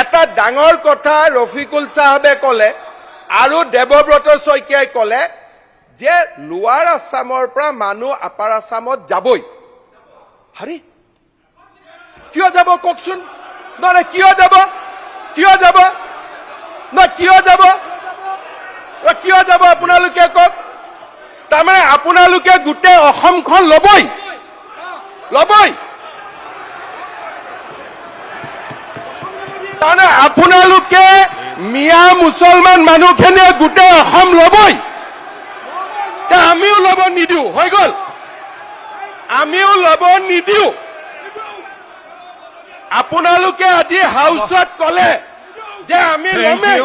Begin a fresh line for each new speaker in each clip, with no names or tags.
এটা ডাঙৰ কথা ৰফিকুল সাহেবে কলে আৰু দেৱব্ৰত শইকীয়াই কলে যে লোৱাৰ আছামৰ পৰা মানুহ আপাৰ আছামত যাবই। হাৰি কিয় যাব কওকচোন? নহয় কিয় যাব? কিয় যাব? নহয় কিয় যাব? কিয় যাব আপোনালোকে কওক? তাৰমানে আপোনালোকে গোটেই অসমখন ল'বই ল'বই। তাৰমানে আপোনালোকে মিয়া মুছলমান মানুহখিনিয়ে গোটেই অসম ল'বই। আমিও ল'ব নিদিওঁ, হৈ গ'ল। আমিও ল'ব নিদিওঁ। আপোনালোকে আজি হাউচত কলে যে আমি ল'মেই,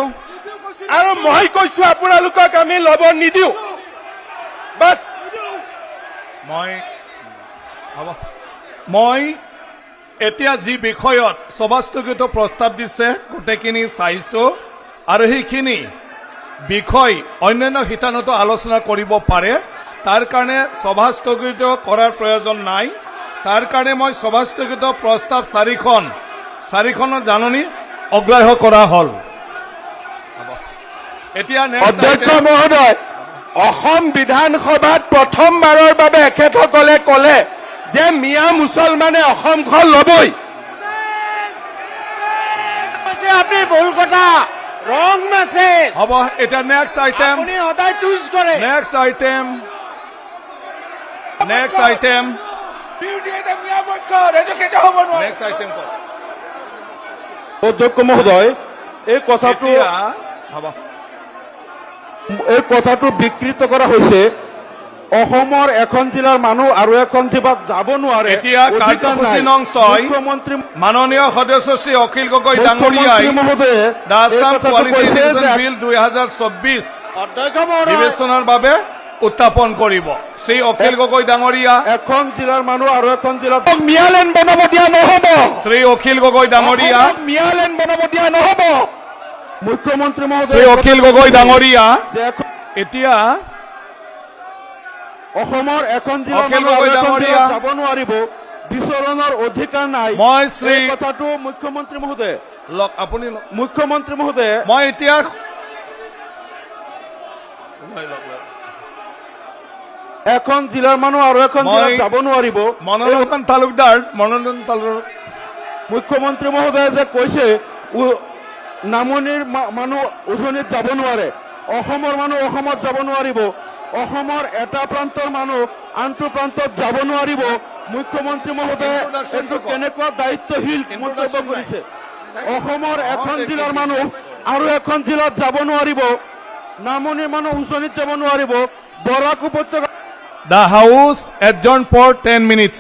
আৰু মই কৈছো আপোনালোকক আমি ল'ব নিদিওঁ। বাছ
মই এতিয়া যি বিষয়ত সভাস্থগিত প্ৰস্তাৱ দিছে গোটেইখিনি চাইছো, আৰু সেইখিনি বিষয় অন্যান্য শিতানতো আলোচনা কৰিব পাৰে। তাৰ কাৰণে সভাস্থগিত কৰাৰ প্ৰয়োজন নাই। তাৰ কাৰণে মই সভাস্থগিত প্ৰস্তাৱ চাৰিখনৰ জাননী অগ্ৰাহ্য কৰা হ'ল। এতিয়া
অধ্যক্ষ মহোদয়, অসম বিধানসভাত প্ৰথমবাৰৰ বাবে এখেতসকলে কলে যে মিয়া মুছলমানে অসমখন ল'বই।
আপনি ভুল কথা, ৰং মেছেজ।
হ'ব, এতিয়া নেক্সট আইটেম।
আপুনি সদায় টুইষ্ট কৰে।
Next item. নেক্সট আইটেম কওক।
অধ্যক্ষ মহোদয়, এই কথাটো বিকৃত কৰা হৈছে। অসমৰ এখন জিলাৰ মানুহ আৰু এখন জিলাত যাব নোৱাৰে।
এতিয়া কাৰ্যসূচী নং 6
মুখ্যমন্ত্ৰী
মাননীয় সদস্য শ্ৰী অখিল গগৈ ডাঙৰীয়াই
মহোদয়ে
দ্য আছাম কোৱালিটি এডুকেশ্যন বিল 2024 বিবেচনাৰ বাবে উত্থাপন কৰিব। শ্ৰী অখিল গগৈ ডাঙৰীয়া,
এখন জিলাৰ মানুহ আৰু এখন জিলাত
মিয়ালেণ্ড বনাব দিয়া নহব।
শ্ৰী অখিল গগৈ ডাঙৰীয়া,
মিয়ালেণ্ড বনাব দিয়া নহব।
মুখ্যমন্ত্ৰী
শ্ৰী
মহোদয়
অখিল গগৈ ডাঙৰীয়া,
যে
এতিয়া
অসমৰ এখন জিলাৰ
অখিল
মানুহ আৰু
গগৈ
এখন
ডাঙৰীয়া,
জিলাত যাব নোৱাৰিব, বিচৰণৰ অধিকাৰ নাই।
মই শ্ৰী
এই কথাটো মুখ্যমন্ত্ৰী মহোদয়
আপুনি
মুখ্যমন্ত্ৰী মহোদয়ে
মই এতিয়া
এখন জিলাৰ মানুহ আৰু এখন জিলাত যাব নোৱাৰিব।
মনোনয়ন তালুকদাৰ
মুখ্যমন্ত্ৰী মহোদয়ে যে কৈছে নামনিৰ মানুহ উজনিত যাব নোৱাৰে, অসমৰ মানুহ অসমত যাব নোৱাৰিব, অসমৰ এটা প্ৰান্তৰ মানুহ আনটো প্ৰান্তত যাব নোৱাৰিব। মুখ্যমন্ত্ৰী মহোদয়ে এইটো কেনেকুৱা দায়িত্বশীল মন্তব্য কৰিছে। অসমৰ এখন জিলাৰ মানুহ আৰু এখন জিলাত যাব নোৱাৰিব, নামনিৰ মানুহ উজনিত যাব নোৱাৰিব। বৰাক উপত্যকা
The House adjourned for 10 minutes.